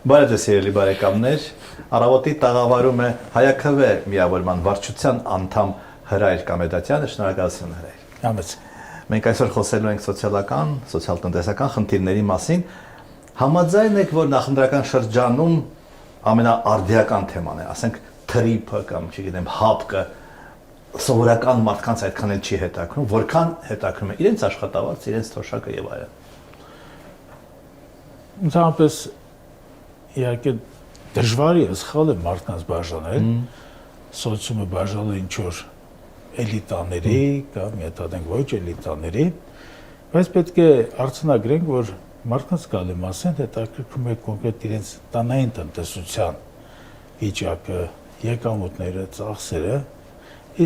Բարև սիրելի բարեկամներ, առավոտի տաղավարում է Հայաքվե միավորման վարչության անդամ Հրայր Կամեդատյանը, շնորհակալություն Հրայր։ Համեց։ Մենք այսօր խոսելու ենք սոցիալական, սոցիալ-տնտեսական խնդիրների մասին։ Համաձայն եք, որ նախընտրական շրջանում ամենաարդիական թեման է, ասենք թրիփը կամ չգիտեմ հապկը սովորական մարդկանց այդքան էլ չի հետաքրում, որքան հետաքրում է իրենց աշխատավարձը, իրենց թոշակը եւ այլն։ Ընդհանրապես իհարկե դժվար է սխալ է մարդկանց բաժանել, սոցիումը բաժանել ինչ-որ էլիտաների կամ եթե ոչ էլիտաների, բայց պետք է արձանագրենք, որ մարդկանց գալի մասն հետաքրքրում է կոնկրետ իրենց տանային տնտեսության վիճակը, եկամուտները, ծախսերը,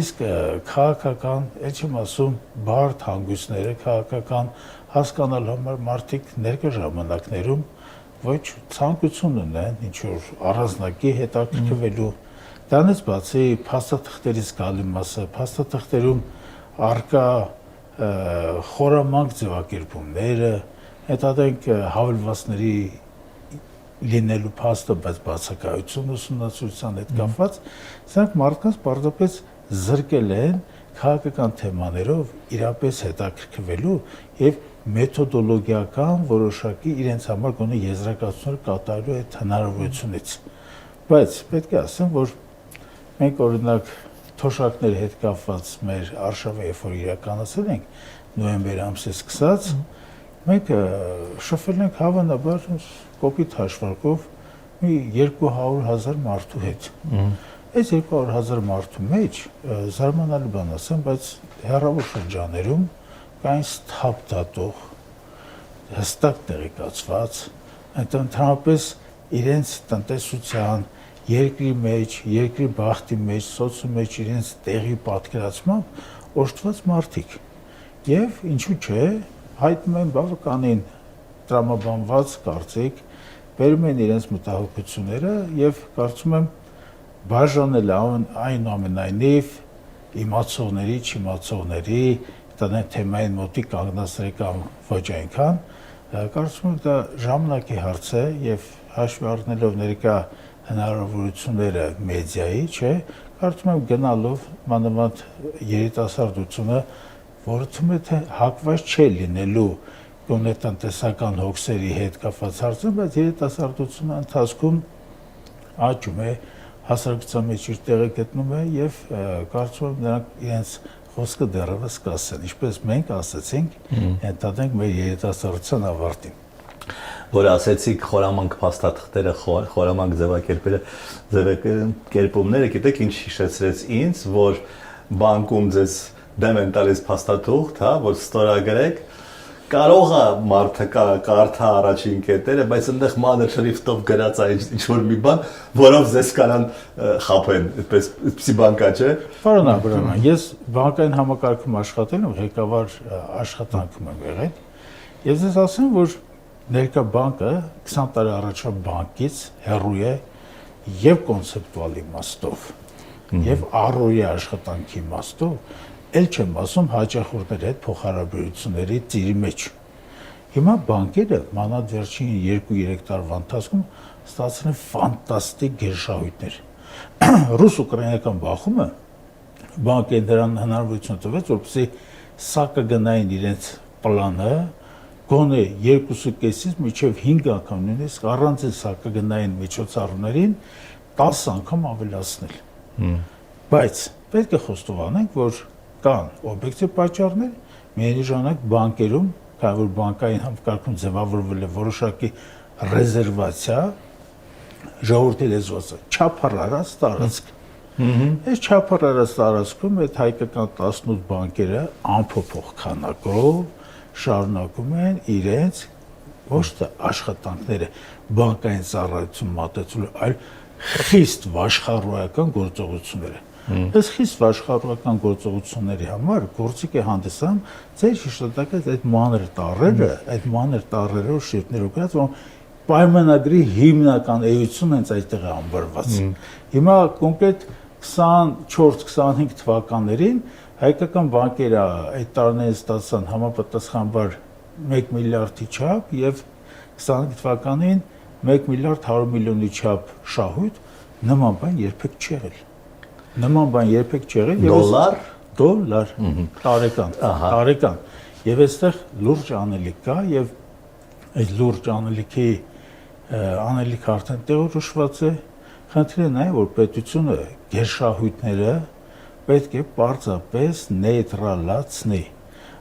իսկ քաղաքական, էլ չեմ ասում, բարդ հանգույցները, քաղաքական հասկանալ համար մարդիկ ներկա ժամանակներում ոչ ցանկություն ունեն ինչ-որ առանձնակի հետաքրքրվելու։ Դրանից բացի փաստաթղթերից գալի մասը, փաստաթղթերում առկա խորամանկ ձևակերպումները, հետադենք հավելվածների լինելու փաստը, բայց բացակայություն ուսումնասիրության հետ կապված, սրանք մարդկանց պարզապես զրկել են քաղաքական թեմաներով իրապես հետաքրքրվելու եւ մեթոդոլոգիական որոշակի իրենց համար գոնե եզրակացություններ կատարելու այդ հնարավորությունից։ Բայց պետք է ասեմ, որ մենք օրինակ թոշակների հետ կապված մեր արշավը երբ որ իրականացել ենք նոյեմբեր ամսից սկսած, մենք շփվել ենք հավանաբար կոպիտ հաշվարկով մի 200,000 մարդու հետ։ Այս 200,000 մարդու մեջ զարմանալի բան ասեմ, բայց հեռավոր շրջաներում կային սթափ դատող, հստակ տեղեկացված, ընդհանրապես իրենց տնտեսության, երկրի մեջ, երկրի բախտի մեջ, սոցիումի մեջ իրենց տեղի պատկերացմամբ օժտված մարդիկ։ Եվ ինչու՞ չէ, հայտնում են բավականին տրամաբանված կարծիք, բերում են իրենց մտահոգությունները եւ կարծում եմ բաժանել այնուամենայնիվ իմացողների, չիմացողների, դա թեմային մոտի կանգնածների կամ ոչ այնքան, կարծում եմ դա ժամանակի հարց է եւ հաշվի առնելով ներկա հնարավորությունները մեդիայի, չէ, կարծում եմ գնալով մանավանդ երիտասարդությունը, որը թվում է թե հակված չէ լինելու գոնե տնտեսական հոգսերի հետ կապված հարցը, բայց երիտասարդությունը ընթացքում աճում է, հասարակության մեջ իր տեղը գտնում է եւ կարծում եմ նրանք իրենց խոսքը դեռևս կասեն, ինչպես մենք ասացինք, ընդհանրենք մեր երիտասարդության ավարտին։ Որ ասեցիք խորամանկ փաստաթղթերը, խորամանկ ձևակերպումները, գիտեք ինչ հիշեցրեց ինձ, որ բանկում ձեզ դեմ են տալիս փաստաթուղթ, հա, որ ստորագրեք, կարող է մարդը կարդա առաջին կետերը, բայց այնտեղ մանր շրիֆտով գրած է ինչ-որ մի բան, որով ձեզ կարան խաբեն, այդպեսի բան կա, չէ՞։ Պարոն Աբրահամյան, ես բանկային համակարգում աշխատել եմ, ղեկավար աշխատանքում եմ եղել, եւ ես ասեմ, որ ներկա բանկը 20 տարի առաջվա բանկից հեռու է եւ կոնցեպտուալ իմաստով, եւ առօրյա աշխատանքի իմաստով, էլ չեմ ասում հաճախորդների հետ փոխհարաբերությունների ծիրի մեջ։ Հիմա բանկերը մանավանդ վերջին 2-3 տարվա ընթացքում ստացել են ֆանտաստիկ գերշահույթներ։ Ռուս-ուկրաինական բախումը բանկերին դրան հնարավորություն տվեց, որպեսզի սակագնային իրենց պլանը գոնե 2.5-ից մինչև 5 անգամ նույնիսկ առանձին սակագնային միջոցառումներին 10 անգամ ավելացնել։ Բայց պետք է խոստովանենք, որ կան օբյեկտիվ պատճառներ, միևնույն ժամանակ բանկերում, քանի որ բանկային համակարգում ձևավորվել է որոշակի ռեզերվացիա, ժողովրդի լեզվով չափառած տարածք։ Այս չափառած տարածքում այդ հայկական 18 բանկերը անփոփոխ քանակով շարունակում են իրենց ոչ թե աշխատանքները բանկային ծառայություն մատեցելու, այլ խիստ վաշխառոյական գործողությունները։ Այս խիստ վաշխառոյական գործողությունների համար գործիք է հանդիսանում ձեր հիշատակած այդ մանր տառերով շրიფտներով գրած, որ պայմանագրի հիմնական էությունը հենց այդտեղ է ամբարված։ Հիմա կոնկրետ 24-25 թվականներին հայկական բանկերը այդ տարիներին ստացան համապատասխանաբար 1 միլիարդի չափ եւ 25 թվականին 1 միլիարդ 100 միլիոնի չափ շահույթ նման բան երբեք չի եղել։ Նման բան երբեք չի եղել դոլար տարեկան։ Եվ այստեղ լուրջ անելիք կա եւ այդ լուրջ անելիքի անելիք արդեն տեղորոշված է։ Խնդիրը նա է, որ պետությունը գերշահույթները պետք է պարզապես նեյտրալացնի։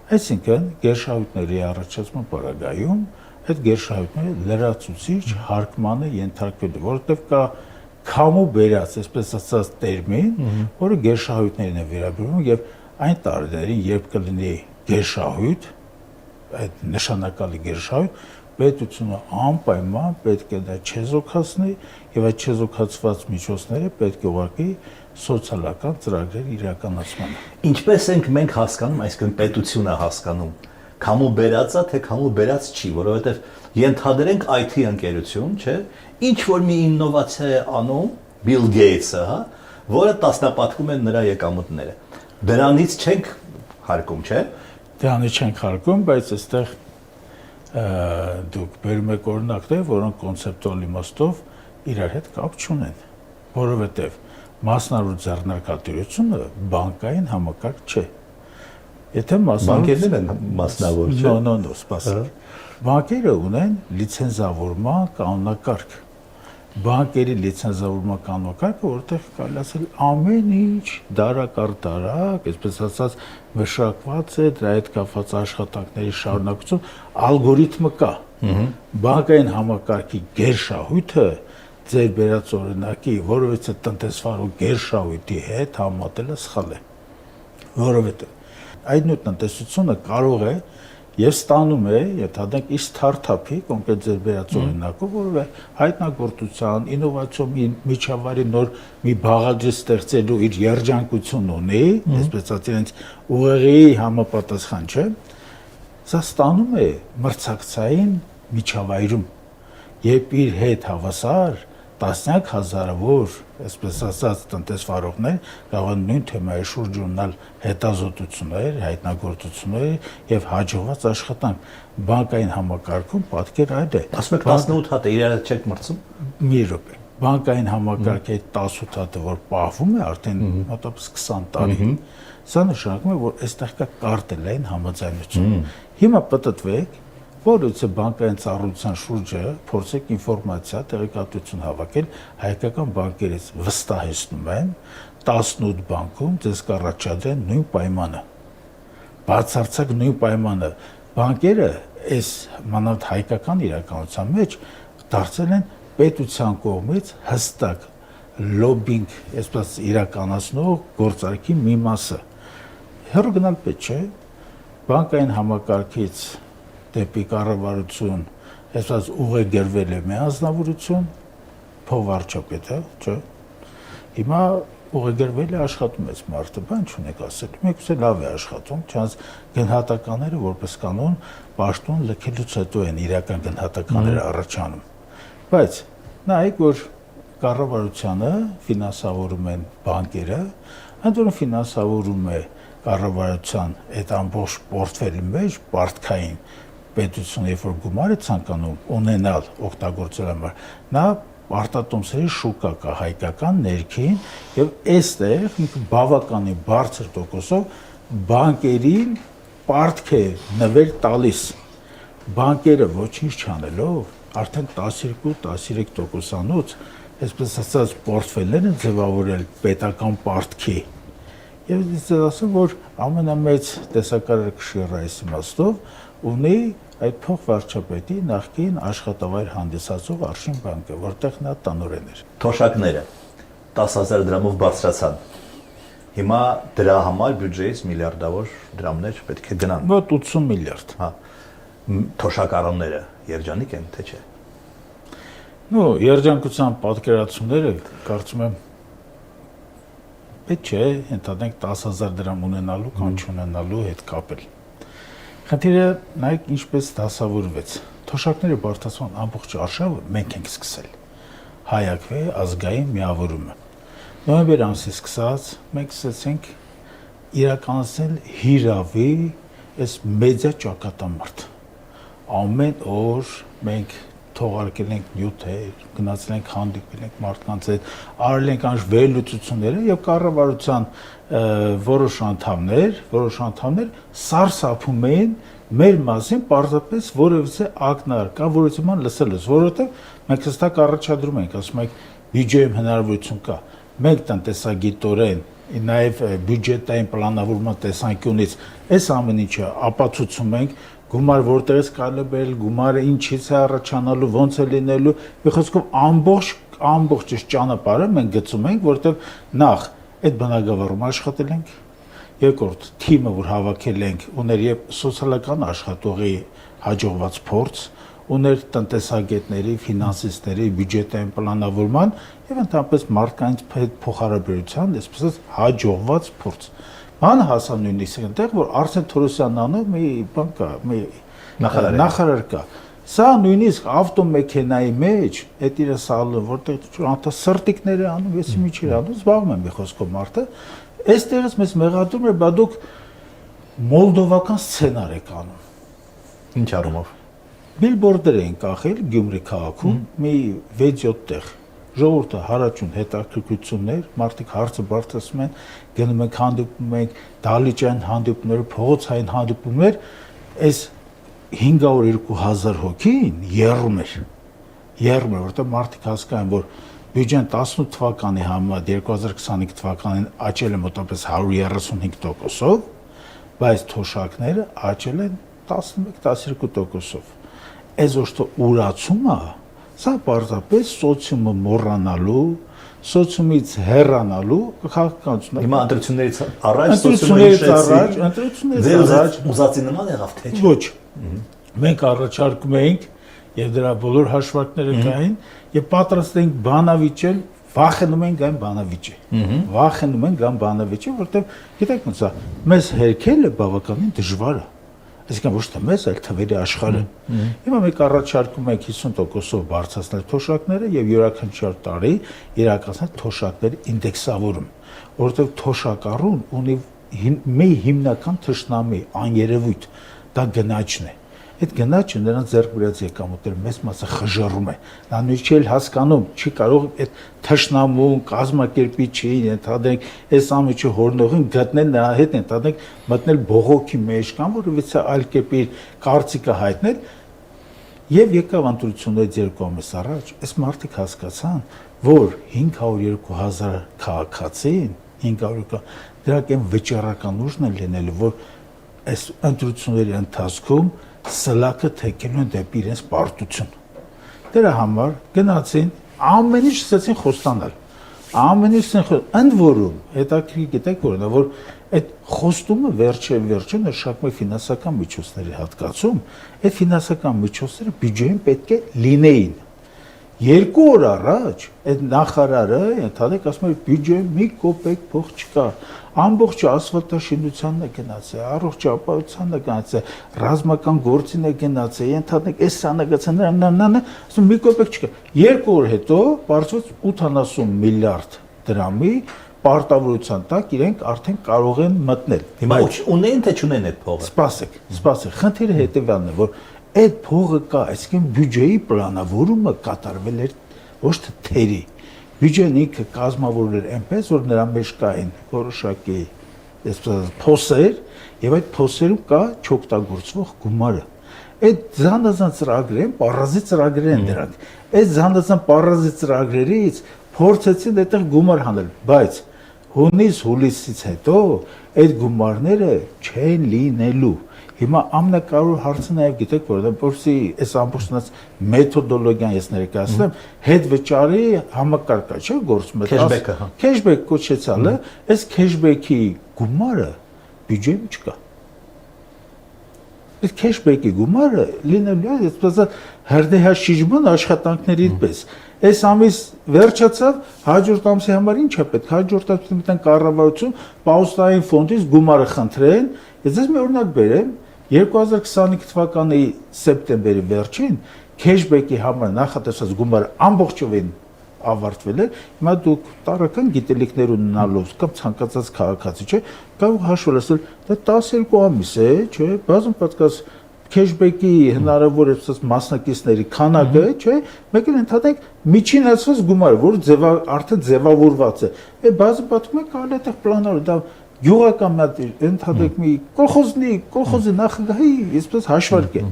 Այսինքն գերշահույթների առաջացման պարագայում այդ գերշահույթները լրացուցիչ հարկման է ենթարկվելու, որովհետև կա քամու բերած, այսպես ասած տերմին, որը գերշահույթներին է վերաբերում եւ այն տարիներին, երբ կլինի գերշահույթ, այդ նշանակալի գերշահույթ, պետությունը անպայման պետք է դա չեզոքացնի եւ այդ չեզոքացված միջոցները պետք է ուղղակի սոցիալական ծրագրեր իրականացման։ Ինչպես ենք մենք հասկանում, այսինքն պետությունը հասկանում, քամու բերածա թե քամու բերած չի, որովհետեւ ենթադրենք IT ընկերություն, չէ՞, ինչ որ մի իննովացիա է անում Bill Gates-ը, հա, որը տասնապատկում են նրա եկամուտները։ Դրանից չենք հարկում, չէ՞։ Դրանից չենք հարկում, բայց այստեղ դուք բերում եք օրինակներ, որոնք կոնցեպտուալ իմաստով իրար հետ կապ չունեն, որովհետև մասնավոր ձեռնարկատիրությունը բանկային համակարգ չէ։ Եթե բանկերն են մասնավոր, չէ՞։ No, սպասեք։ Բանկերը ունեն լիցենզավորման կանոնակարգ։ Բանկերի լիցենզավորման կանոնակարգը, որտեղ կարելի ասել ամեն ինչ դարակարգ, այսպես ասած, մշակված է, դրա հետ կապված աշխատանքների շարունակություն, ալգորիթմը կա։ Բանկային համակարգի գերշահույթը ձեր բերած օրինակի, որովհետեւ տնտեսվարող գերշահույթի հետ համատելը սխալ է։ Որովհետեւ այդ նույն տնտեսությունը կարող է եւ ստանում է, եթե իր ստարտափի կոնկրետ ձեր բերած օրինակով, որը հայտնագործության, ինովացիոն միջավայրի նոր մի բաղադրիչ ստեղծելու իր երջանկություն ունի, այսպես ասած իրենց ուղեղի համապատասխան, չէ՞, սա ստանում է մրցակցային միջավայրում, երբ իր հետ հավասար տասնյակ հազարավոր, այսպես ասած, տնտեսվարողներ կարող են նույն թեմայի շուրջ ունենալ հետազոտություններ, հայտնագործություններ եւ հաջողված աշխատանք։ Բանկային համակարգում պատկեր այլ է։ Ասում եք 18 հատ է, իրար չեք մրցում։ Մի րոպե։ Բանկային համակարգի 18 հատը, որ պահվում է արդեն մոտավորապես 20 տարի, սա նշանակում է, որ այստեղ կա կարտելային համաձայնություն։ Հիմա պատտվեք, որից բանկային ծառայության շուրջը փորձեք ինֆորմացիա, տեղեկատվություն հավաքել հայկական բանկերից վստահեցնում եմ 18 բանկում ձեզ կառաջադրեն նույն պայմանը։ Բացարձակ նույն պայմանը բանկերը այս մանավանդ հայկական իրականության մեջ դարձել են պետության կողմից հստակ լոբինգ, այսպես իրականացնող գործարքի մի մասը։ Հեռու գնալ պետք չէ, բանկային համակարգից դեպի կառավարություն, այսպես ուղեգրվել է մի անձնավորություն, փոխվարչապետը, չէ։ Հիմա ուղեգրվել է աշխատում է մարդը, բան չունեք ասել։ Մեկուսը լավ է աշխատում, չնայած գնահատականները որպես կանոն պաշտոն լքելուց հետո են իրական գնահատականները առաջանում։ Բայց նայեք, որ կառավարությանը ֆինանսավորում են բանկերը, ընդ որում ֆինանսավորում է կառավարության այդ ամբողջ պորտֆելի մեջ պարտքային պետությունը, երբ որ գումար է ցանկանում ունենալ օգտագործել համար, նա արտատոմսերի շուկա կա հայկական ներքին եւ այստեղ բավականին բարձր տոկոսով բանկերին պարտք է նվեր տալիս։ Բանկերը ոչինչ չանելով արդեն 12-13%-անոց, այսպես ասած, պորտֆելներ են ձևավորել պետական պարտքի։ Եվ ես ասեմ, որ ամենամեծ տեսակարար կշիռը այս իմաստով ունի այդ փոխվարչապետի նախկին աշխատավայր հանդիսացող Արշին բանկը, որտեղ նա տնօրեն էր։ Թոշակները 10,000 դրամով բարձրացան։ Հիմա դրա համար բյուջեից միլիարդավոր դրամներ պետք է գնան։ Մոտ 80 միլիարդ։ Հա։ Թոշակառոնները երջանիկ են, թե չէ։ Ну, երջանկության պատկերացումները կարծում եմ պետք չէ, ընդհանրենք 10,000 դրամ ունենալու կամ չունենալու հետ կապել։ Խնդիրը նայեք ինչպես դասավորվեց։ Թոշակները բարդացման ամբողջ արշավը մենք ենք սկսել։ Հայակվի ազգային միավորումը։ Նոյեմբեր ամսից սկսած մենք սկսեցինք իրականացնել հիրավի այս մեդիա ճակատամարտ։ Ամեն օր մենք թողարկել ենք նյութեր, գնացել ենք հանդիպել ենք մարդկանց հետ, արել ենք անշ վերլուծությունները եւ կառավարության որոշ անդամներ սարսափում էին մեր մասին պարզապես որևէ ակնար կա որոշման լսելուց, որովհետեւ մենք հստակ առաջադրում ենք, ասում ենք բյուջեում հնարավորություն կա, մենք տնտեսագիտորեն նաև բյուջետային պլանավորման տեսանկյունից այս ամեն ինչը ապացուցում ենք, գումար որտեղից կարելի է բերել, գումարը ինչից է առաջանալու, ոնց է լինելու, մի խոսքով ամբողջ ճանապարհը մենք գծում ենք, որտեղ նախ այդ բնակավարում աշխատել ենք, երկրորդ թիմը, որ հավաքել ենք, ուներ եւ սոցիալական աշխատողի հաջողված փորձ, ուներ տնտեսագետների, ֆինանսիստների, բյուջետային պլանավորման եւ ընդհանրապես մարդկանց փոխհարաբերության, այսպես հաջողված փորձ։ Ման հասան նույնիսկ այնտեղ, որ Արսեն Թորոսյանն անով մի բան կա, մի նախարար կա։ Սա նույնիսկ ավտոմեքենայի մեջ այդ իր սալը, որտեղ անտա սրտիկներ է անում, ես միջի անում, զբաղվում եմ մի խոսքով մարդը, այստեղից մեզ մեղադրում է, բա դուք մոլդովական սցենար եք անում։ Ինչ առումով։ Բիլբորդեր են կախել Գյումրի քաղաքում մի 6-7 տեղ։ Ժողովուրդը հարաճուն հետաքրքրություններ, մարդիկ հարցը բարձրացնում են, գնում ենք հանդիպում ենք, դահլիճային հանդիպումներ, փողոցային հանդիպումներ, այս 500-2000 հոգին եռում էր, որտեղ մարդիկ հասկանում են, որ բյուջեն 18 թվականի համեմատ 2025 թվականին աճել է մոտավորապես 135%-ով, բայց թոշակները աճել են 11-12%-ով։ Այս ոստո ուրացումը, սա պարզապես սոցիումը մոռանալու, սոցիումից հեռանալու քաղաքականություն։ Հիմա ընտրություններից առաջ սոցիումը ուզածի նման եղավ թե չէ։ Ոչ։ Մենք առաջարկում էինք եւ դրա բոլոր հաշվարկները կային եւ պատրաստ էինք բանավիճել, վախենում ենք այն բանավիճի։ Վախենում ենք այն բանավիճի, որտեղ գիտեք ոնց է, մեզ հերքելը բավականին դժվար է։ Այսինքն ոչ թե մեզ, այլ թվերի աշխարհը։ Հիմա մենք առաջարկում ենք 50%-ով բարձրացնել թոշակները եւ յուրաքանչյուր տարի իրականացնել թոշակների ինդեքսավորում, որովհետեւ թոշակառուն ունի մի հիմնական թշնամի, աներևույթ, դա գնաճն է։ Այդ գնաճը նրանց ձեռք բերած եկամուտները մեծ մասը խժռում է։ Նա նույնիսկ էլ հասկանում, չի կարող այդ թշնամուն, կազմակերպիչի, ընդհանրենք այս ամիջը հորնողին գտնել նրա հետ, ընդհանրենք մտնել բողոքի մեջ կամ որովհետեւ այլ կերպի կարծիքը հայտնել եւ եկավ ընտրություններից 2 ամիս առաջ, այս մարդիկ հասկացան, որ 502,000 քաղաքացին, 500 դրանք այն վճռական ուժն են լինելու, որ այս ընտրությունների ընթացքում սլակը թեքելու են դեպի իրենց պարտություն։ Դրա համար գնացին, ամեն ինչ սկսեցին խոստանալ։ Ամեն ինչ ընդ որում, հետաքրքիր գիտեք որն է, որ այդ խոստումը վերջը նշանակում է ֆինանսական միջոցների հատկացում, այդ ֆինանսական միջոցները բյուջեին պետք է լինեին։ 2 օր առաջ այդ նախարարը ընդհանրեք ասում էր բյուջեում մի կոպեկ փող չկա, ամբողջ ասֆալտաշինությանն է գնացել, առողջ ապահովությանն է գնացել, ռազմական գործին է գնացել, ընդհանրեք այս սանագացաները, ասում մի կոպեկ չկա։ 2 օր հետո բարձրացած 80 միլիարդ դրամի պարտավորության տակ իրենք արդեն կարող են մտնել։ Հիմա ունեն թե չունեն այդ փողը։ Սպասեք, խնդիրը հետևյալն է, որ այդ փողը կա, այսինքն բյուջեի պլանավորումը կատարվել էր ոչ թե թերի։ Բյուջեն ինքը կազմավորվել էր այնպես, որ նրա մեջ կային որոշակի այսպես փոսեր, եւ այդ փոսերում կա չօգտագործվող գումարը։ Այդ զանազան ծրագրեր են, պարազի ծրագրեր են դրանք։ Այդ զանազան պարազի ծրագրերից փորձեցին այդտեղ գումար հանել, բայց հունիսից հետո այդ գումարները չեն լինելու։ Հիմա ամենակարևոր հարցը նաև գիտեք որովհետեւ այս ամբողջնած մեթոդոլոգիան ես ներկայացնեմ, հետ վճարի համակարգը, չէ՞ գործում է։ Քեշբեք կոչեցալը, այս քեշբեքի գումարը բյուջեում չկա։ Այս քեշբեքի գումարը լինելու է այսպես հրդեհաշիժման աշխատանքների պես։ Այս ամիս վերջացավ, հաջորդ ամսի համար ինչ է պետք։ Հաջորդ ամսի մտան կառավարություն պաուստային ֆոնդից գումարը խնդրեն։ Ես ձեզ մի օրինակ բերեմ, 2025 թվականի սեպտեմբերի վերջին քեշբեքի համար նախատեսված գումարը ամբողջովին ավարտվել է, հիմա դուք տարական գիտելիքներ ունենալով կամ ցանկացած քաղաքացի, չէ, կարող հաշվել ասել, դա 12 ամիս է, չէ, բազում պատկաս քեշբեքի հնարավոր է մասնակիցների քանակը, չէ, մեկ էլ ընդհանրենք միջին ասած գումարը, որ արդեն ձևավորված է։ Բազը պատմում է կարելի է այդտեղ պլանավորել, դա գյուղական ընդհանրենք մի կոլխոզի նախագահի այսպես հաշվարկ է։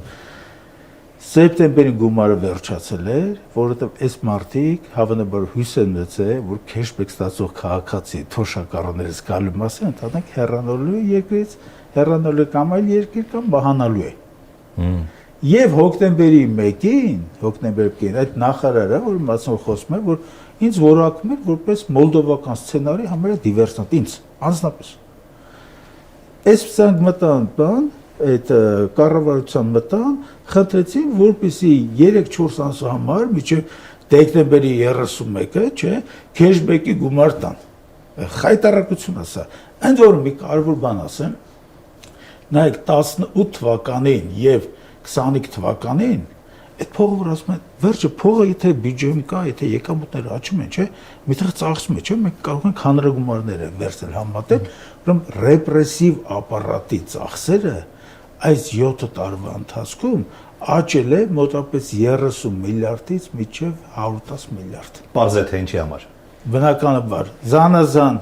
Սեպտեմբերին գումարը վերջացել էր, որովհետև այս մարտիկ հավանաբար հույս են ունեցել, որ քեշբեք ստացող քաղաքացի թոշակառուներից գալու մասին ընդհանրենք հեռանալու է երկրից, հեռանալու է կամ այլ երկիր կամ մահանալու է։ Եվ հոկտեմբերի 1-ին այդ նախարարը, որ մասնավոր խոսում է, որ ինձ որակում էր որպես մոլդովական սցենարի համարյա դիվերսանտ, ինձ անձնապես։ Այսպես մտան բան այդ կառավարության մտան, խնդրեցին, որպեսզի 3-4 ամսվա համար մինչև դեկտեմբերի 31-ը, չէ, քեշբեկի գումար տան։ Խայտարակություն ասա։ Ընդ որում մի կարևոր բան ասեմ, նայեք 18 թվականին եւ 25 թվականին այդ փողը որ ասում են, վերջը փողը եթե բյուջեում կա, եթե եկամուտները աճում են, չէ, միտեղ ծախսում է, չէ, մենք կարող ենք հանրագումարները վերցնել համատել, ուրեմն ռեպրեսիվ ապարատի ծախսերը այս 7 տարվա ընթացքում աճել է մոտավորապես 30 միլիարդից մինչև 110 միլիարդ։ Պարզ է թե ինչի համար։ Բնականաբար, զանազան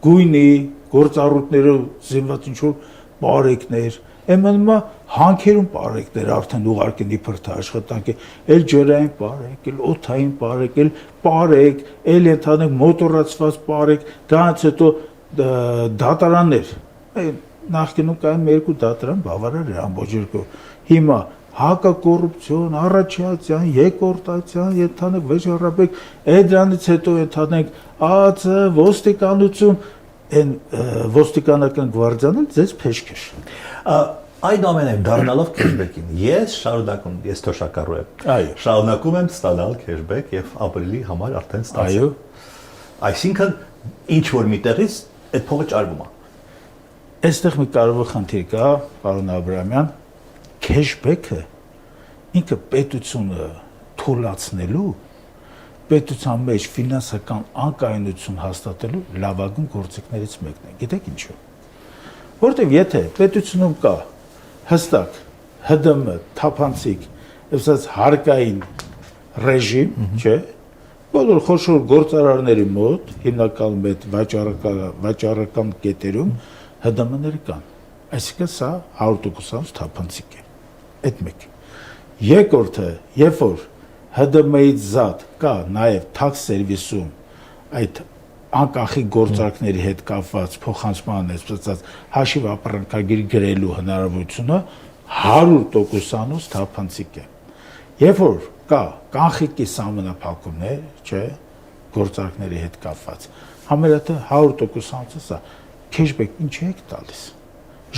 գույնի, գործառույթներով զինված ինչ-որ բարեկներ, Էմենմա հանքերում բարեկներ արդեն ուղարկեն իբրթ աշխատանք է, էլ ջրային բարեք, էլ օդային բարեք, էլ բարեք, էլ ընդհանրենք մոտորացված բարեք, դրանից հետո դատարաններ։ Նախկինում կային երկու դատարան բավարար էր ամբողջ երկու։ Հիմա հակակոռուպցիոն, առաջացիան, երկրորդացիան, ընդհանրենք վեճառաբեկ, դրանից հետո ընդհանրենք ԱԱՑ, ոստիկանություն, այն ոստիկանական գվարդիան ձեզ փեշքեր։ Այնուամենայնիվ դառնալով քեշբեկին, ես թոշակառու եմ։ Շարունակում եմ ստանալ քեշբեք եւ ապրիլի համար արդեն ստացել։ Այո։ Այսինքն ինչ որ միտեղից այդ փողը ճարվում է։ Այստեղ մի կարևոր խնդիր կա, պարոն Աբրահամյան, քեշբեքը ինքը պետությունը թույլատնելու, պետության մեջ ֆինանսական անկայունություն հաստատելու լավագույն գործիքներից մեկն է։ Գիտեք ինչու՞։ Որտեւ եթե պետությունում կա հստակ ՀԴՄ, թափանցիկ, այսպես հարկային ռեժիմ, չէ՞, բոլոր խոշոր գործարարների մոտ, հիմնականում այդ վաճառական կետերում ՀԴՄ-ները կան։ Այսինքն սա 100% թափանցիկ է։ Այդ մեկ։ Երկրորդը, երբ որ ՀԴՄ-ից զատ կա նաև tax service-ում այդ անկախի գործարքների հետ կապված փոխանցման այսպես հաշիվ ապրանքագիր գրելու հնարավորությունը 100% թափանցիկ է։ Երբ որ կա կանխիկի սահմանափակումներ, չէ, գործարքների հետ կապված, համարյա 100% սա քեշբեք ինչ եք տալիս։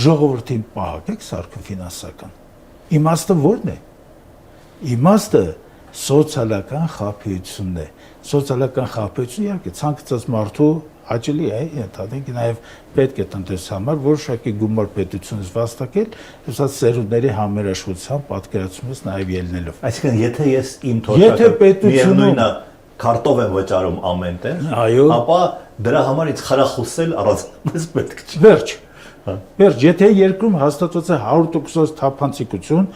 Ժողովրդին պահակ եք սարքում ֆինանսական։ Իմաստը ո՞րն է։ Իմաստը սոցիալական խաբեությունն է։ Սոցիալական խաբեությունը իհարկե ցանկացած մարդու հաճելի է, ընդհանրենք նաև պետք է տնտեսության համար որոշակի գումար պետությունից վաստակել, այսպես սերունդների համերաշխության պատկերացումից նաև ելնելով։ Այսինքն եթե ես իմ թոշակը քարտով եմ վճարում ամեն տեղ, ապա դրա համար ինձ խրախուսել առանձնապես պետք չի։ Վերջ, եթե երկրում հաստատված է 100% թափանցիկություն,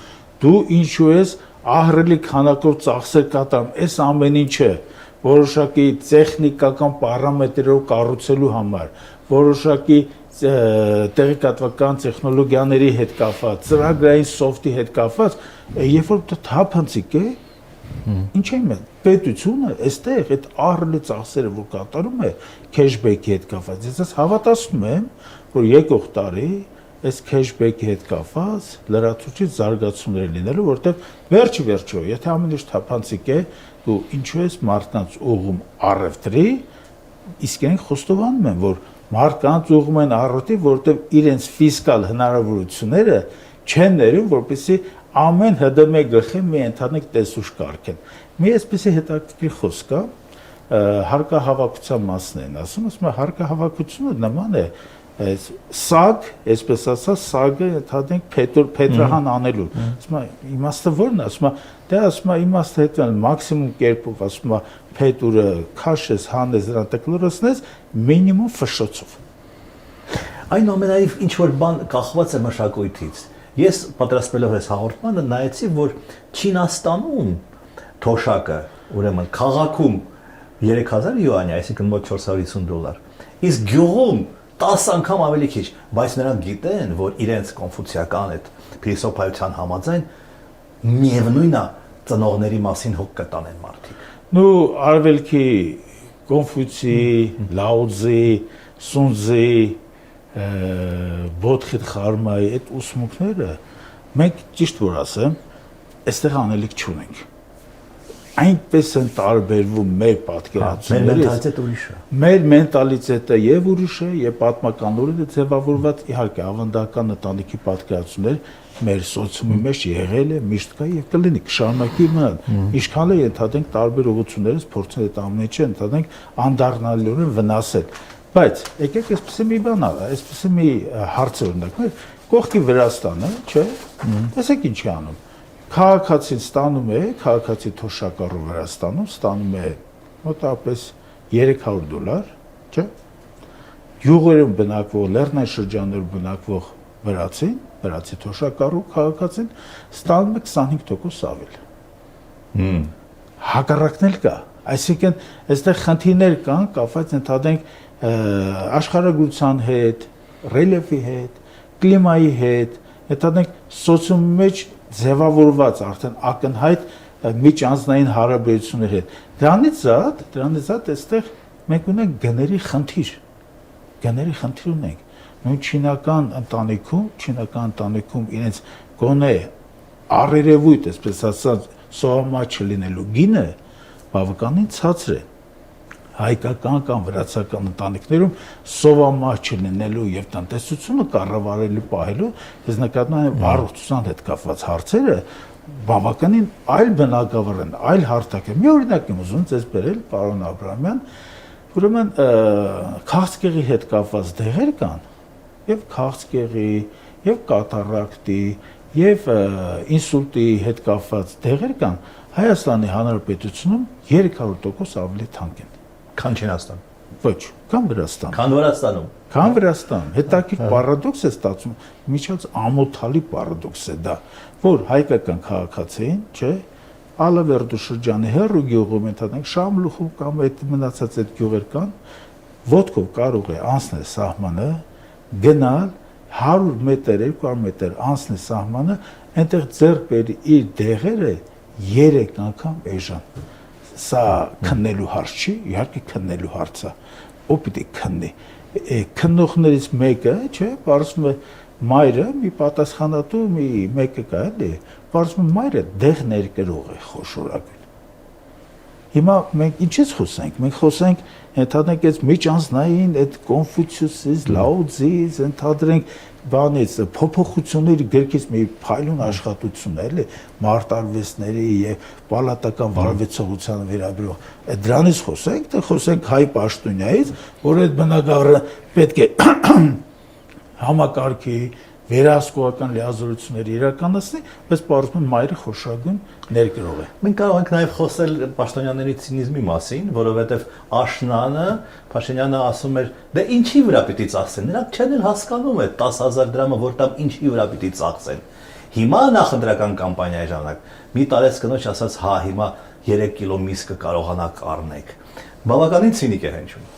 դու ինչու ես ահռելի քանակով ծախսեր կատարում, այս ամեն ինչը որոշակի տեխնիկական պարամետրերով կառուցելու համար, որոշակի տեղեկատվական տեխնոլոգիաների հետ կապված, ծրագրային սոֆտի հետ կապված, երբ որ դա թափանցիկ է, ինչ եմ պետությունը այստեղ այդ ահռելի ծախսերը որ կատարում է քեշբեքի հետ կապված, ես հավատացնում եմ, որ եկող տարի այս քեշբեքի հետ կապված լրացուցիչ զարգացումներ լինելու, որտեղ վերջը, եթե ամեն ինչ թափանցիկ է, դու ինչու ես մարդկանց ուղում առևտրի, իսկ իրենք խոստովանում են, որ մարդկանց ուղում են առևտրի, որտեղ իրենց ֆիսկալ հնարավորությունները չեն ներում, որպեսզի ամեն ՀԴՄ գլխի մի ընդհանուր տեսուչ կարգեն։ Մի այսպեսի հետաքրքիր խոսք կա, հարկահավաքության մասն են ասում, ասում է հարկահավաքությունը նման է սագ, այսպես ասած, սագը ընդհանրենք փետրահան անելու։ Ասում է իմաստը ո՞րն է, ասում է, դե ասում է իմաստը հետո մաքսիմում կերպով, ասում է փետուրը քաշես, հանես, դրան տկլորացնես մինիմում ֆշշոցով։ Այնուամենայնիվ ինչ որ բան կախված է մշակույթից։ Ես պատրաստվելով այս հաղորդմանը նայեցի, որ Չինաստանում թոշակը, ուրեմն քաղաքում 3000 յուանի, այսինքն մոտ $450, իսկ գյուղում 10 անգամ ավելի քիչ, բայց նրանք գիտեն, որ իրենց կոնֆուցիական այդ փիլիսոփայության համաձայն միևնույնն է ծնողների մասին հոգ կտանեն մարդիկ։ Նու արվելքի Կոնֆուցի, Լաոզի, Սունզի, Բոդխիթ Խարմայի այդ ուսմունքները մենք ճիշտ որ ասեմ, այստեղ անելիք չունենք։ Այնպես են տարբերվում մեր պատկերացումներից։ Մեր մենտալիտետը եւ ուրիշ է, եւ պատմականորեն ձևավորված իհարկե ավանդական ընտանիքի պատկերացումներ մեր սոցիումի մեջ եղել է, միշտ կա եւ կլինի, կշարունակի մնալ։ Ինչքան էլ ենթադրենք տարբեր ուղղություններից փորձել այդ ամենը չընթանենք անդառնալիորեն վնասել։ Բայց եկեք այսպեսի մի բան արա, այսպեսի մի հարց օրինակ, կողքի Վրաստանը, չէ՞։ Տեսեք ինչ է անում։ Քաղաքացին ստանում է, քաղաքացի թոշակառու Վրաստանում ստանում է մոտավորապես $300, չէ՞։ Յուղերում բնակվող, լեռնային շրջաններում բնակվող վրացի թոշակառու քաղաքացին ստանում է 25% ավել։ Հակառակն էլ կա։ Այսինքն, այստեղ խնդիրներ կան, կապված ընդհանրենք աշխարհագրության հետ, ռելիեֆի հետ, կլիմայի հետ, ընդհանրենք սոցիումի մեջ ձևավորված արդեն ակնհայտ միջանձնային հարաբերությունների հետ։ Դրանից զատ այստեղ մենք ունենք գների խնդիր ունենք։ Նույն չինական ընտանիքում իրենց գոնե առերևույթ, այսպես ասած, սովամաչ լինելու գինը բավականին ցածր է։ Հայկական կամ վրացական ընտանիքներում սովամաչ լինելու եւ տնտեսությունը կառավարելու պահելու, ես նկատում եմ առողջության հետ կապված հարցերը բավականին այլ բնակավար են, այլ հարթակ է։ Մի օրինակ եմ ուզում ձեզ բերել, պարոն Աբրահամյան, ուրեմն քաղցկեղի հետ կապված դեղեր կան, եւ քաղցկեղի, եւ կատարակտի, եւ ինսուլտի հետ կապված դեղեր կան, Հայաստանի Հանրապետությունում 300% ավելի թանկ են, քան Չինաստան։ Ոչ, քան Վրաստան։ Քան Վրաստան։ Հետաքրքիր պարադոքս է ստացվում, միջած ամոթալի պարադոքս է դա, որ հայկական քաղաքացին, չէ, Ալավերդու շրջանի հեռու գյուղում ընդհանրենք Շամլուխում կամ այդ մնացած այդ գյուղեր կան, ոտքով կարող է անցնել սահմանը, գնալ 100 մետր, 200 մետր անցնել սահմանը, այնտեղ ձեռք բերի իր դեղերը 3 անգամ էժան։ Սա քննելու հարց չի, իհարկե քննելու հարց է։ Ով պիտի քննի։ Քննողներից մեկը, չէ, բարձում է մայրը, մի պատասխանատու, մեկը կա, էլի, բարձում է մայրը դեղ ներկրող է խոշորագույն։ Հիմա մենք ինչից խոսենք։ Մենք խոսենք ընդհանրենք այս միջանձնային այդ Կոնֆուցիուսից, Լաոզից, ընդհանրենք բանից փոփոխությունների գրքից մի փայլուն աշխատություն է, էլի, մարտարվեստների եւ պալատական վարվեցողության վերաբերող։ Դրանից խոսենք, թե խոսենք հայ պաշտոնյայից, որ այդ բնակավարը պետք է համակարգի վերահսկողական լիազորությունները իրականացնի, բայց պարզվում է մայրը խոշորագույն ներկրող է։ Մենք կարող ենք նաև խոսել պաշտոնյաների ցինիզմի մասին, որովհետև Աշնանը Փաշինյանը ասում էր, դե ինչի վրա պիտի ծախսեն։ Նրանք չեն էլ հասկանում այդ 10000 դրամը, որ տամ ինչի վրա պիտի ծախսեն։ Հիմա նախընտրական կամպանիայի ժամանակ մի տարեց կնոջ ասաց, հա, հիմա 3 կիլո միս կկարողանաք առնեք։ Բավականին ցինիկ է հնչում։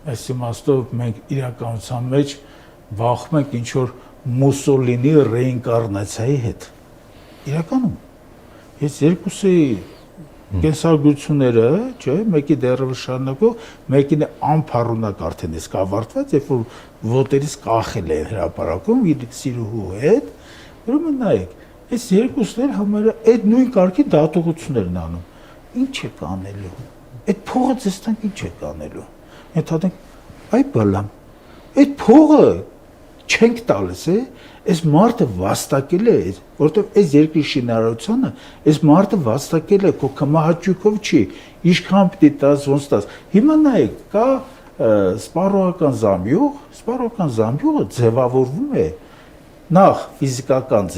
Այս իմաստով մենք իրականության մեջ վախում ենք ինչ որ Մուսոլինի ռեինկարնացիայի հետ։ Իրականում ես երկուսի կենսագրությունները, չէ, մեկի դեռևս շարունակող, մեկին է անփառունակ արդեն իսկ ավարտված, երբ որ ոտերից կախել է հրապարակում իր սիրուհու հետ, ուրեմն նայեք, այս երկուսն էլ համարյա այդ նույն կարգի դատողություններ են անում։ Ինչ է կանելու։ Այդ փողը ձեզ տանք ինչ է կանելու։ Ենթադրենք, այ բալամ, այդ փողը չենք տալիս է, այս մարդը վաստակել է, որովհետև այս երկրի շինարարությանը այս մարդը վաստակել է, քո կմահաճույքով չի, ինչքան պիտի տաս, ոնց տաս։ Հիմա նայեք, կա սպառողական զամբյուղը ձևավորվում է նախ ֆիզիկական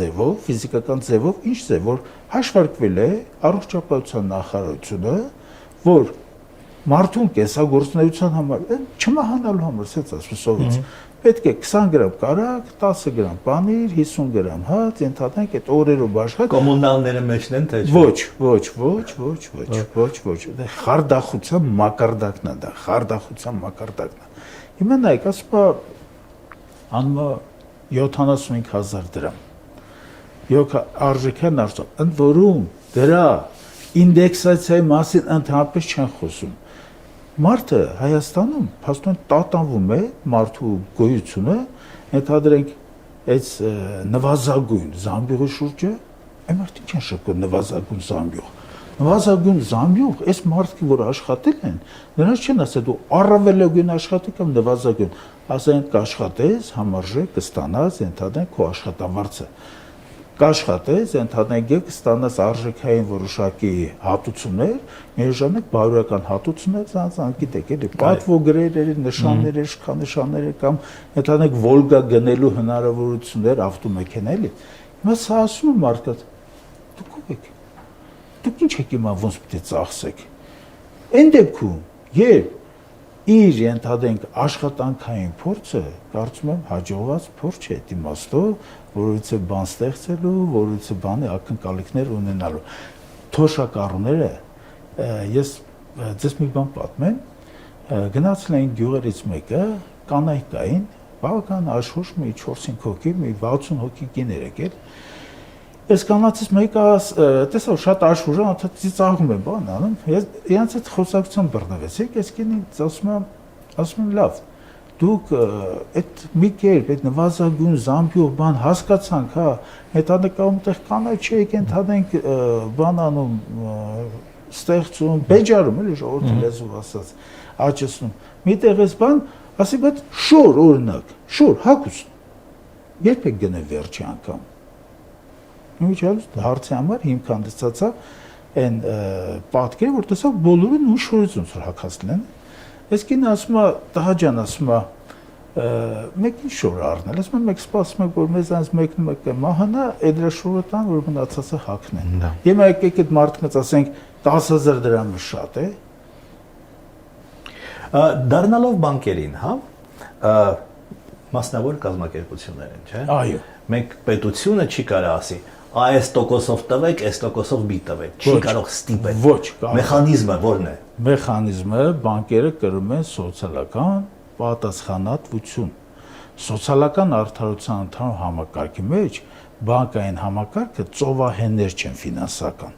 ձևով, ինչ ձև, որ հաշվարկվել է առողջապահության նախարարությունը, որ մարդուն կեսագործունեության համար, չմահանալու համար, ասած ասում սովից։ Պետք է 20 գրամ կարագ, 10 գրամ պանիր, 50 գրամ հաց, ընդհանրենք այդ օրերով աշխատել։ Կոմունալները մեջն են թե ոչ։ Դա խարդախության մակարդակն է դա, խարդախության մակարդակն է։ Հիմա նայեք, ասում է անմա 75000 դրամ։ Յոք արժեքն արդյոք, ընդ որում դրա ինդեքսացիայի մասին ընդհանրապես չեն խոսում։ Մարդը Հայաստանում փաստորեն տատանվում է մարդու գոյությունը, ընդհանրենք այս նվազագույն զամբյուղի շուրջը, այն մարդիկ չեն շփոթ նվազագույն զամբյուղ։ Նվազագույն զամբյուղ, այս մարդիկ, որ աշխատել են, նրանց չեն ասել դու առավելագույն աշխատի կամ նվազագույն, ասեն կաշխատես, համարժեք կստանաս, ընդհանրենք քո աշխատավարձը։ Կաշխատես, ընդհանրենք եւ կստանաս արժեքային որոշակի հատուցումներ, միաժամանակ բարոյական հատուցումներ, ցանցան գիտեք, էլի պատվոգրեր, նշաններ, իշխանանշաններ կամ ընդհանրենք Վոլգա գնելու հնարավորություններ ավտոմեքենա էլի։ Հիմա սա ասում եմ մարդկանց, դուք ով եք։ Դուք ինչ եք իմա ոնց պետք է ծախսեք։ Այն դեպքում, երբ իր ընդհանրենք աշխատանքային փորձը, կարծում եմ հաջողված փորձ չէ դիմաստով, որից է բան ստեղծելու, որից է բանի ակնկալիքներ ունենալու։ Թոշակառուները ես ձեզ մի բան պատմեմ, գնացել էին գյուղերից մեկը, կանայք կային, բավական աշխուժ մի 4-5 հոգի, մի 60 հոգի կիներ եկել։ Այս կանացից մեկը տեսա շատ աշխուժ է, անթա ծիծաղում է բան անում։ Ես իրանց հետ խոսակցության բռնվեցի, ես կինին ասում եմ լավ, դուք այդ մի կերպ, այդ նվազագույն զամբյուղ բան հասկացանք, հա, հետադեկայում տեղ կանայք չեք ընդհանրենք բան անում, ստեղծում, բեջարում էլի ժողովրդի լեզվով ասած, աճեցնում։ Միտեղ էս բան, ասի բայց շոր օրինակ, շոր հագուստ։ Երբ եք գնել վերջի անգամ։ Նույնիսկ հարցի համար հիմք հանդիսացավ այն պատկերը, որ տեսավ բոլորը նույն շորից ոնց որ հագածել են։ Այս կինը ասում է, տղա ջան, ասում է, մեկին շոր առնել, ասում է, մեկ սպասում եք, որ մեզանից մեկն մեկը մահանա, այդ դրա շորը տան, որ մնացածը հագնեն։ Հիմա եկեք այդ մարդկանց ասենք 10000 դրամը շատ է։ Դառնալով բանկերին, հա, մասնավոր կազմակերպություններ են, չէ՞։ Այո։ Մենք պետությունը չի կարող ասի, այս տոկոսով տվեք, այս տոկոսով մի տվեք, չի կարող ստիպել։ Ոչ, մեխանիզմը ո՞րն է։ Մեխանիզմը բանկերը կրում են սոցիալական պատասխանատվություն։ Սոցիալական արդարության ընդհանուր համակարգի մեջ բանկային համակարգը ծովահեններ չեն ֆինանսական,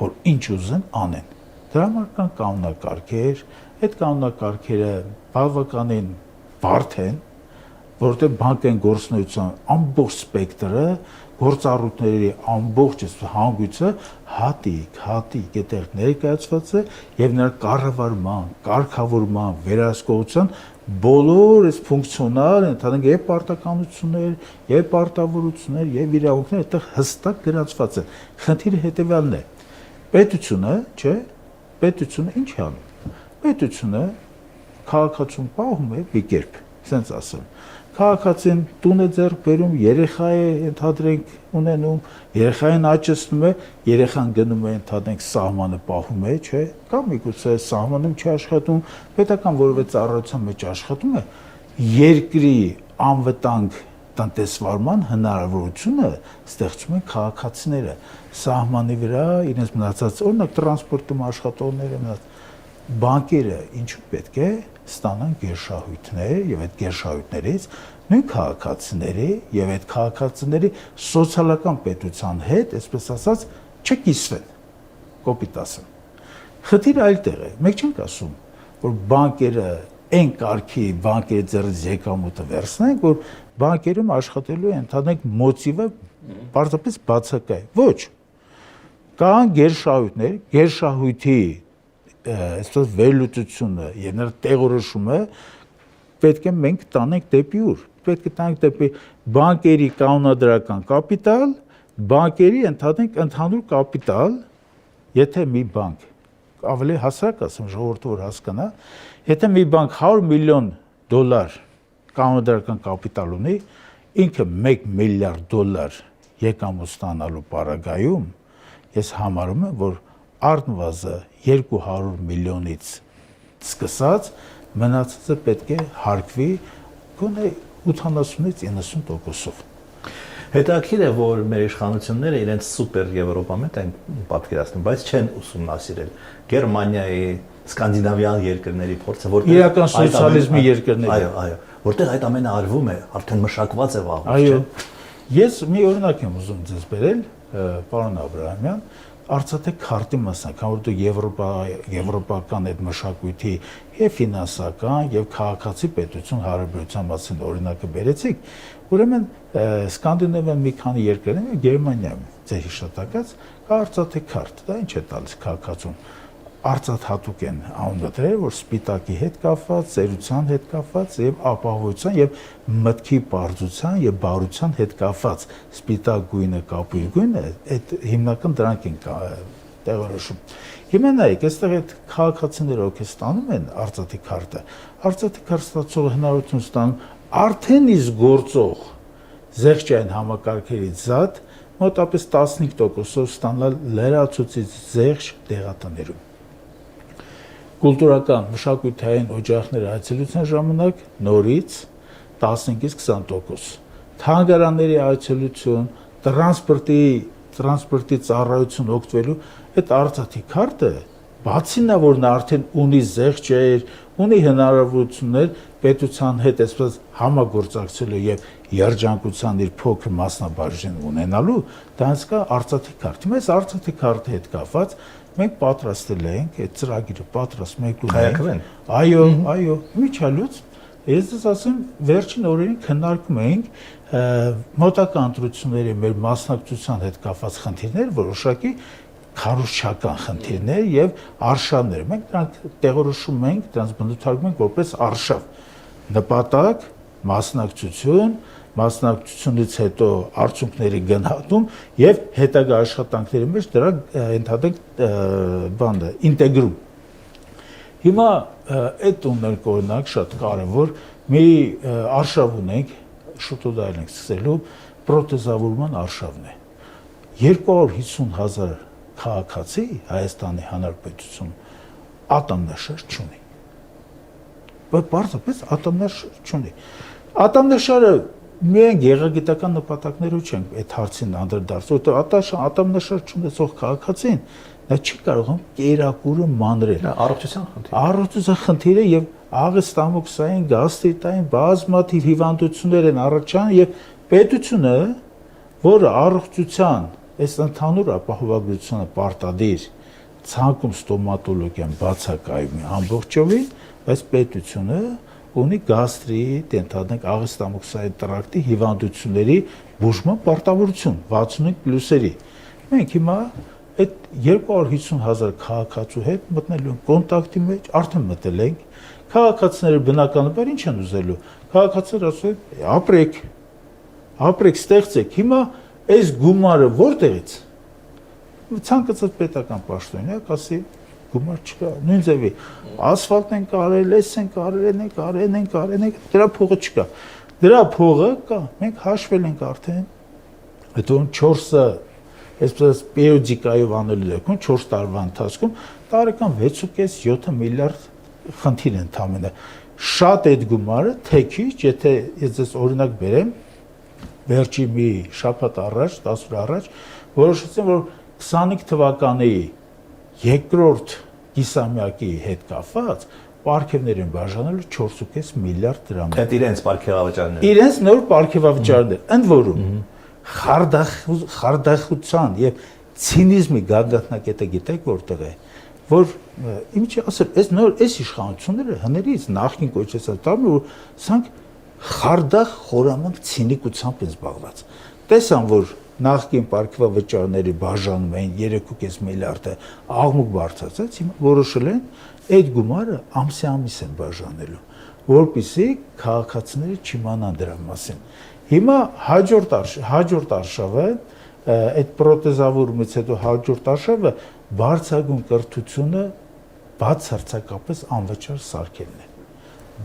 որ ինչ ուզեն անեն։ Դրա համար կան կանոնակարգեր, այդ կանոնակարգերը բավականին բարդ են, որտեղ բանկային գործունեության ամբողջ սպեկտրը, գործառույթների ամբողջ հանգույցը հատիկ այդտեղ ներկայացված է եւ նրա կառավարման, կարգավորման, վերահսկողության բոլոր այս ֆունկցիոնալ, ընդհանրենք եւ պարտականություններ, եւ պարտավորություններ, եւ իրավունքներ այդտեղ հստակ գրանցված են։ Խնդիրը հետեւյալն է. պետությունը, չէ, պետությունը ինչ է անում։ Պետությունը քաղաքացուն պահում է մի կերպ, ասենց ասեմ։ Քաղաքացին տուն է ձեռք բերում, երեխա է ընդհանրենք ունենում, երեխային աճեցնում է, երեխան գնում է ընդհանրենք սահմանը պահում է, չէ՞, կամ միգուցե սահմանում չի աշխատում, պետական որևէ ծառայության մեջ աշխատում է, երկրի անվտանգ տնտեսվարման հնարավորությունը ստեղծում են քաղաքացիները, սահմանի վրա իրենց մնացած, օրինակ տրանսպորտում աշխատողները մնաց, բանկերը ինչու պետք է ստանան գերշահույթներ եւ այդ գերշահույթներից նույն քաղաքացիների եւ այդ քաղաքացիների սոցիալական պետության հետ, այսպես ասած, չկիսվեն, կոպիտ ասեմ։ Խնդիրը այլտեղ է։ Մենք չենք ասում, որ բանկերը այն կարգի բանկերի ձեռից եկամուտը վերցնեն, որ բանկերում աշխատելու է ընդհանրենք մոտիվը պարզապես բացակայ։ Ոչ։ Կան գերշահույթներ, գերշահույթի այսպես վերլուծությունը եւ նրա տեղորոշումը պետք է մենք տանենք դեպի ուր։ Պետք է տանենք դեպի բանկերի կանոնադրական կապիտալ, բանկերի ընդհանուր կապիտալ, եթե մի բանկ ավելի հասարակ ասեմ ժողովուրդը որ հասկանա, եթե մի բանկ $100 միլիոն կանոնադրական կապիտալ ունի, ինքը $1 միլիարդ եկամուտ ստանալու պարագայում ես համարում եմ, որ առնվազն 200 միլիոնից սկսած մնացածը պետք է հարկվի գոնե 80-ից 90%-ով։ Հետաքրքիր է, որ մեր իշխանությունները իրենց սուպեր Եվրոպամետ են պատկերացնում, բայց չեն ուսումնասիրել Գերմանիայի, սկանդինավյան երկրների փորձը, որտեղ իրական սոցիալիզմի երկրները։ Այո, որտեղ այդ ամենը արվում է, արդեն մշակված է վաղուց, այո։ Ես մի օրինակ եմ ուզում ձեզ բերել, պարոն Աբրահամյան, Արցախի քարտի մասնակ, քան որ դու եվրոպական այդ մշակույթի եւ ֆինանսական եւ քաղաքացի պետություն հարաբերության մասին օրինակը բերեցիք, ուրեմն սկանդինավյան մի քանի երկրներ, Գերմանիայում, ձեր հիշատակած, կա Արցախի քարտ, դա ինչ է տալիս քաղաքացուն։ Արցախ հատուկ են անունները, որ սպիտակի հետ կապված, ծերության հետ կապված եւ ապահովության եւ մտքի բարձրության եւ բարության հետ կապված սպիտակ գույնը, կապույտ գույնը, այդ հիմնական դրանք են տեղորոշում։ Հիմա նայեք, այստեղ այդ քաղաքացիները ովքեր ստանում են Արցախի քարտը, Արցախի քարտ ստացողը հնարավորություն ստանում արդեն իսկ գործող զեղչային համակարգերից զատ մոտավորապես 15%-ով ստանալ լրացուցիչ զեղչ դեղատաներում։ Կուլտուրական մշակութային օջախները այցելության ժամանակ նորից 15-ից 20%։ Թանգարանների այցելություն, տրանսպորտի ծառայություն օգտվելու այդ Արցախի քարտը բացի նա որ նա արդեն ունի զեղչեր, ունի հնարավորություններ պետության հետ այսպես համագործակցելու եւ երջանկության իր փոքր մասնաբաժին ունենալու, դա հենց կա Արցախի քարտ։ Հիմա այս Արցախի քարտի հետ կապված մենք պատրաստել ենք այդ ծրագիրը պատրաստ մենք ունենք։ Այո, միջալուց ես դες ասեմ վերջին օրերին քննարկում ենք մոտակա ընտրությունների մեր մասնակցության հետ կապված խնդիրներ, որոշակի քարոզչական խնդիրներ եւ արշավներ։ Մենք դրանք տեղորոշում ենք, դրանց բնութագրում ենք որպես արշավ։ Նպատակ, մասնակցությունից հետո արդյունքների գնահատում եւ հետագա աշխատանքների մեջ դրա ընդհանրենք բանը ինտեգրում։ Հիմա այդ ունենք օրինակ շատ կարևոր մի արշավ ունենք, շուտով դա ենք սկսելու, պրոթեզավորման արշավն է։ 250,000 քաղաքացի Հայաստանի Հանրապետություն ատամնաշար չունի։ Բայց պարզապես ատամնաշար չունի։ Ատամնաշարը միայն գեղագիտական նպատակներով չենք այդ հարցին անդրադարձել, որտեղ ատամնաշար չունեցող քաղաքացին նա չի կարող կերակուրը մանրել։ Առողջության խնդիր։ Առողջության խնդիրը եւ աղստամոքսային, գաստրիտային բազմաթիվ հիվանդություններ են առաջանում եւ պետությունը, որը առողջության այս ընդհանուր ապահովագրությունը պարտադիր ցանկում ստոմատոլոգիան բացակայում է ամբողջովին, բայց պետությունը ունի գաստրիտ, ընդհանրենք աղստամոքսային տրակտի հիվանդությունների բուժման պարտավորություն 65 պլյուսերի։ Մենք հիմա այդ 250,000 քաղաքացու հետ մտնելու ենք կոնտակտի մեջ, արդեն մտել ենք։ Քաղաքացիները բնականաբար ինչ են ուզելու։ Քաղաքացիները ասում են ապրեք, ստեղծեք։ Հիմա այս գումարը որտեղից։ Ցանկացած պետական պաշտոնյակ ասի գումար չկա, նույն ձևի ասֆալտ են կարել, էս են կարել, դրա փողը չկա։ Դրա փողը կա, մենք հաշվել ենք արդեն։ Հետո 4-ը այսպես պերիոդիկայով անելու դեպքում 4 տարվա ընթացքում տարեկան 6.5-7 միլիարդ խնդիր են ընդամենը։ Շատ այդ գումարը թեքիչ, եթե ես օրինակ բերեմ, վերջի մի շաբաթ առաջ, 10 օր առաջ որոշեցին, որ 25 թվականի երկրորդ կիսամյակի հետ կապված պարգևներ են բաժանելու 4.5 միլիարդ դրամ։ Այդ իրենց պարգևավճարները։ Իրենց նոր պարգևավճարներ, ընդ որում խարդախության եւ ցինիզմի գագաթնակետը գիտեք որտեղ է, որ ինչ ասել, այս իշխանությունները հներից նախին կոչեցած տամ որ սրանք խարդախ խորամանկ ցինիկությամբ են զբաղված։ Տեսան որ նախկին պարգևավճարների բաժանում էին 3.5 միլիարդը աղմուկ բարձրացած, հիմա որոշել են այդ գումարը ամսի-ամիս են բաժանելու, որպեսզի քաղաքացիները չիմանան դրա մասին։ Հիմա հաջորդ արշավը այդ պրոթեզավորումից հետո հաջորդ արշավը բարձրագույն կրթությունը բացարձակապես անվճար սարքելն է։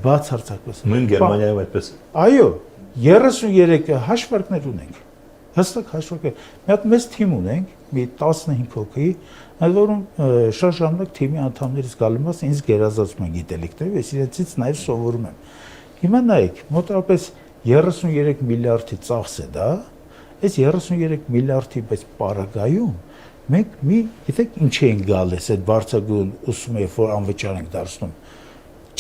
Բացարձակապես։ Նույն Գերմանիայում այդպես։ Այո, 33 հաշվարկներ ունենք։ Հստակ հաշվարկել։ Մի հատ մեծ թիմ ունենք, մի 15 հոգի, այդ որում շատ ժամանակ թիմի անդամներից գալու մասը ինձ գերազանցում են գիտելիքներով, ես իրենցից նաև սովորում եմ։ Հիմա նայեք, մոտավորապես 33 միլիարդի ծախս է դա, այս 33 միլիարդի պես պարագայում մենք գիտեք ինչ են գալիս այդ բարձրագույն ուսումը, որ անվճար ենք դարձնում,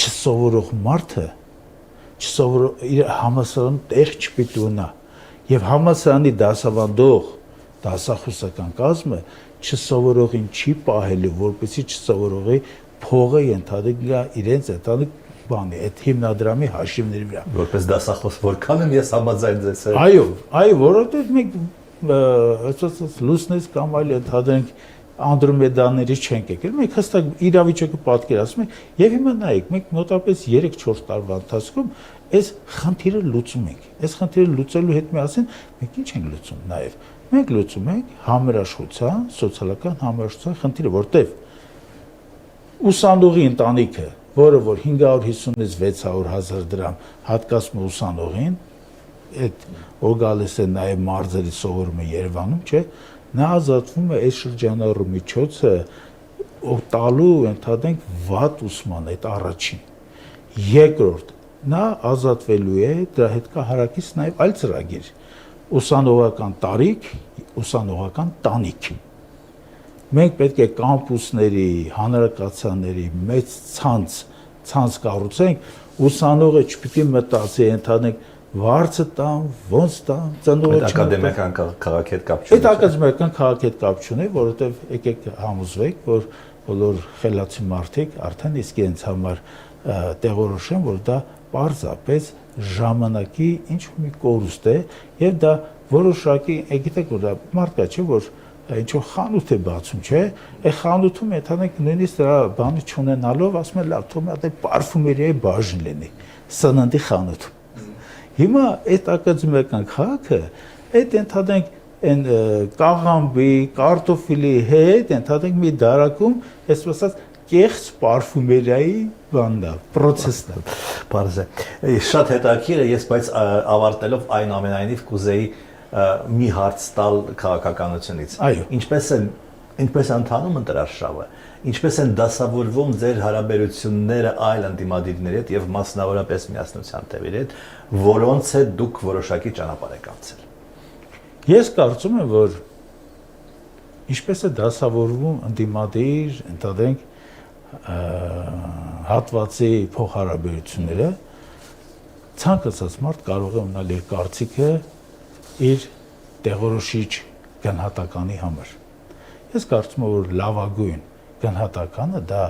չսովորող մարդը, իր համալսարանում տեղ չպիտի ունենա, եւ համալսարանի դասավանդող դասախոսական կազմը չսովորողին չի պահելու, որպեսզի չսովորողի փողը ենթադրի իրենց ընտանիք բանի, այդ հիմնադրամի հաշիվների վրա։ Որպես դասախոս որքան եմ ես համաձայն ձեզ հետ։ Այո, որովհետև մենք այսպես լուսնից կամ այլ ընդհանրենք անդրոմեդաների չենք եկել, մենք հստակ իրավիճակը պատկերացնում ենք եւ հիմա նայեք, մենք մոտավորապես 3-4 տարվա ընթացքում այս խնդիրը լուծում ենք։ Այս խնդիրը լուծելու հետ միասին մենք ինչ ենք լուծում նաեւ։ Մենք լուծում ենք համերաշխության, սոցիալական համերաշխության խնդիրը, որտեվ ուսանողի ընտանիքը, որը որ 550-ից 600,000 դրամ հատկացում ուսանողին, այդ որ գալիս է նաև մարզերի սովորումը Երևանում, չէ, նա ազատվում է այս շրջանառու միջոցը տալու ընդհանրենք վատ ուսման այդ առաջին։ Երկրորդ, նա ազատվելու է, դրա հետ կա հարակից նաև այլ ծրագիր, ուսանողական տարիք, ուսանողական տանիք։ Մենք պետք է կամպուսների, հանրակացարանների մեծ ցանց կառուցենք, ուսանողը չպիտի մտածի, ընդհանրենք վարձը տամ, ոնց տամ, ծնողը ակադեմիական քաղաքի հետ կապ չունի։ Այդ ակադեմիական քաղաքի հետ կապ չունի, որովհետև եկեք համոզվեք, որ բոլոր խելացի մարդիկ արդեն իսկ իրենց համար տեղորոշեն, որ դա պարզապես ժամանակի ինչ-որ մի կորուստ է եւ դա որոշակի, գիտեք որ դա մարդկա չէ, որ ինչ-որ խանութ է բացում, չէ, այդ խանութում ընդհանրենք նույնիսկ դրա բանը չունենալով ասում են լավ, թող մի հատ պարֆումերիայի բաժին լինի, սննդի խանութ։ Հիմա այդ ակադեմիական քաղաքը այդ ընդհանրենք այն կաղամբի, կարտոֆիլի հետ ընդհանրենք մի դարակում, այսպես ասած, կեղծ պարֆումերիայի բանն է, process-ն է։ Բարձ է։ Շատ հետաքրքիր է, ես բայց ավարտելով այնուամենայնիվ կուզեի մի հարց տալ քաղաքականությունից։ Այո։ Ինչպես է ընթանում ընտրարշավը, ինչպես են դասավորվում ձեր հարաբերությունները այլ ընդդիմադիրների հետ եւ մասնավորապես Միասնության թևերի հետ, որոնց հետ դուք որոշակի ճանապարհ եք անցել։ Ես կարծում եմ, որ ինչպես է դասավորվում ընդդիմադիր, ընդհանրենք հատվածի փոխհարաբերությունները, ցանկացած մարդ կարող է ունենալ իր կարծիքը իր տեղորոշիչ գնահատականի համար։ Ես կարծում եմ, որ լավագույն գնահատականը դա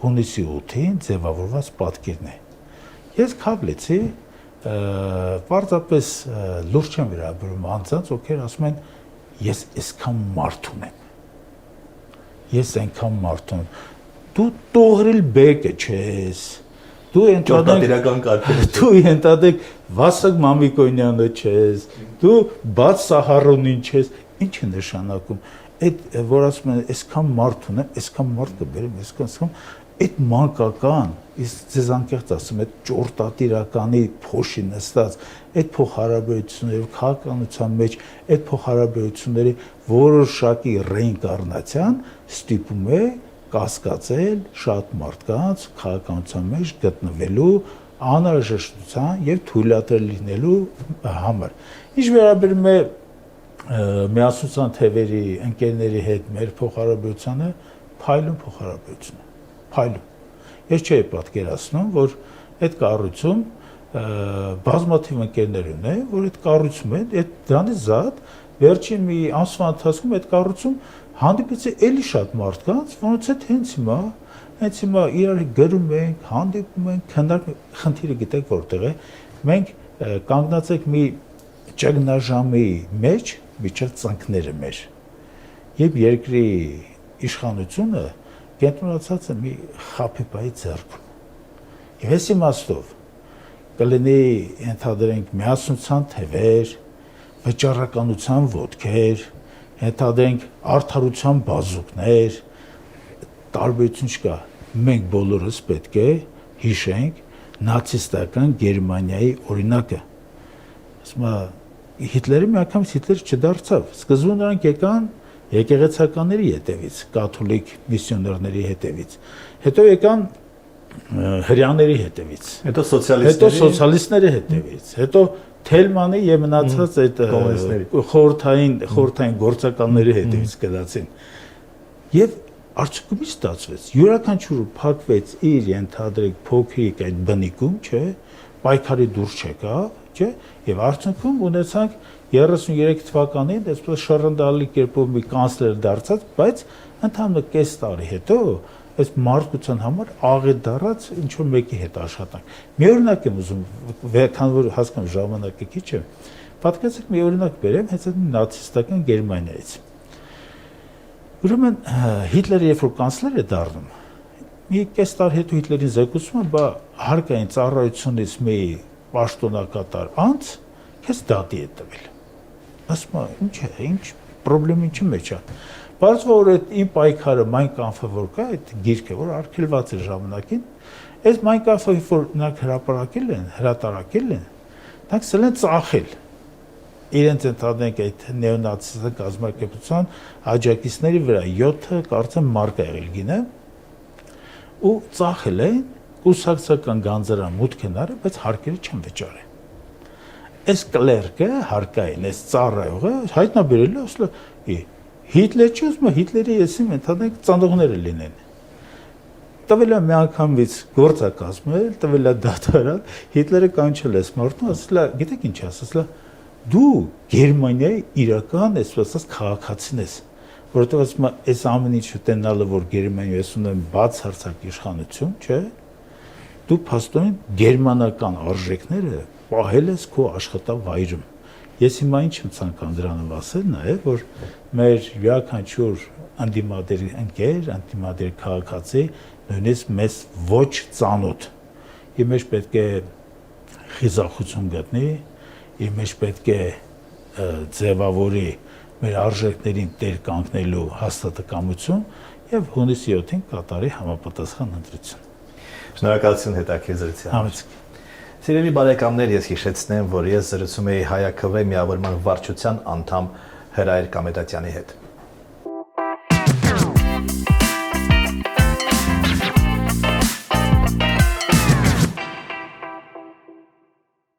հունիսի 8-ին ձևավորված պատկերն է։ Ես քավլեցի, պարզապես լուրջ չեմ վերաբերում անձանց, ովքեր ասում են, ես այսքան մարդ ունեմ։ Ես այնքան մարդ ունեմ։ Դու տողրել բեկը չես։ Դու ընդհանրենք Վասակ Մամիկոնյանը չես։ Դու Բաց Սահարոնին չես։ Ինչ է նշանակում։ Այդ որ ասում են, այսքան մարդ ունեմ, այսքան մարդ կբերեմ, այսքան այդ մանկական, իսկ ձեզ անկեղծ ասում, այդ ճորտատիրականի փոշի նստած, այդ փոխհարաբերությունների քաղաքականության մեջ, այդ փոխհարաբերությունների որոշակի ռեինկարնացիան ստիպում է կասկածել շատ մարդկանց քաղաքականության մեջ գտնվելու անհրաժեշտության եւ թույլատրել լինելու համար։ Ինչ վերաբերում է Միասնության թևերի ընկերների հետ մեր փոխհարաբերությունը փայլուն փոխհարաբերություն է, փայլուն։ Ես չէի պատկերացնում, որ այդ կառույցում բազմաթիվ ընկերներ ունեն, որ այդ կառույցում են, այդ դրանից զատ վերջին մի ամսվա ընթացքում այդ կառույցում հանդիպեցի էլի շատ մարդկանց, որոնց հետ հենց հիմա իրար գրում ենք, հանդիպում ենք, քննարկում, խնդիրը գիտեք որտեղ է։ Մենք կանգնած ենք մի ճգնաժամի մեջ միջև ծնկները մեր եւ երկրի իշխանությունը կենտրոնացած է մի խափեբայի ձեռքում եւ այս իմաստով կլինի ընդհանրենք միասնության թևեր, վճռականության ոտքեր, ընդհանրենք արդարության բազուկներ, տարբերություն չկա։ Մենք բոլորս պետք է հիշենք նացիստական Գերմանիայի օրինակը։ Ասում եմ Հիտլերը միանգամից Հիտլեր չդարձավ։ Սկզբում նրանք եկան եկեղեցականների հետևից, կաթոլիկ միսիոներների հետևից։ Հետո եկան հрьяաների հետևից։ Հետո սոցիալիստների հետևից։ Հետո Թելմանի եւ մնացած այդ խորհրդային գործականների հետևից գնացին։ Եվ արդյունքում ինչ ստացվեց։ Յուրաքանչյուրը փակվեց իր ենթադրեք փոքրիկ այդ բնիկում, չէ, պայքարի դուրս չեկավ, չէ, եւ արդյունքում ունեցանք 33 թվականին այսպես շռնդալի կերպով մի կանցլեր դարձած, բայց ընդհանուր կես տարի հետո այս մարդկության համար աղետ դառած ինչ որ մեկի հետ աշխատանք։ Մի օրինակ եմ ուզում, քանի որ հասկանում ժամանակը քիչ է, պատկերացրեք մի օրինակ բերեմ հենց այդ նացիստական Գերմանիայից։ Ուրեմն Հիտլերը երբ որ կանցլեր է դառնում, մի կես տարի հետո Հիտլերին զեկուցում է, բա հարկային ծառայությունից մի պաշտոնակատար անց քեզ դատի է տվել։ Ասում է, ինչ է, ինչ խնդրեմ ինչի մեջ է։ Բարձր որ այդ իմ պայքարը Mein Kampf-ը որ կա, այդ գիրքը որ արգելված է ժամանակին, այս Mein Kampf-ը որ նրանք հրատարակել են, նրանք սել են ծախել։ Իրենց ընդհանրենք այդ նեոնացիստական կազմակերպության աջակիցների վրա 7 կարծեմ մարկ է եղել գինը ու ծախել են կուսակցական գանձարան մուտք են արել, բայց հարկերը չեն վճարել։ Այս կլերկը հարկային, այս ծառայողը հայտնաբերել է, ասել է Հիտլեր չի ուզում Հիտլերի եսիմ ընդհանրենք ծանոթները լինեն։ Տվել է մի անգամից գործակազմել, տվել է դատարան, Հիտլերը կանչել է մարդուն, ասել է, գիտեք ինչ ասել է, դու Գերմանիայի իրական այսպես քաղաքացին ես, որովհետև ասում է, այս ամեն ինչ ուտենալը, որ Գերմանիայում ունեն բացարձակ իշխանություն, չէ՞, դու փաստորեն գերմանական արժեքները պահել ես քո աշխատավայրում։ Ես հիմա ինչ եմ ցանկանում դրանով ասել, նաև որ մեր յուրաքանչյուր անդիմադեր ընկեր, անդիմադեր քաղաքացի, նույնիսկ մեզ ոչ ծանոթ, իր մեջ պետք է խիզախություն գտնի, իր մեջ պետք է ձևավորի մեր արժեքներին տեր կանգնելու հաստատակամություն եւ հունիսի 7-ին կատարի համապատասխան ընտրություն։ Շնորհակալություն հետաքրքրության։ Համեցեք։ Սիրելի բարեկամներ, ես հիշեցնեմ, որ ես զրուցում էի Հայ ԱՔՎ միավորման վարչության անդամ Հրայր Կամետատյանի հետ։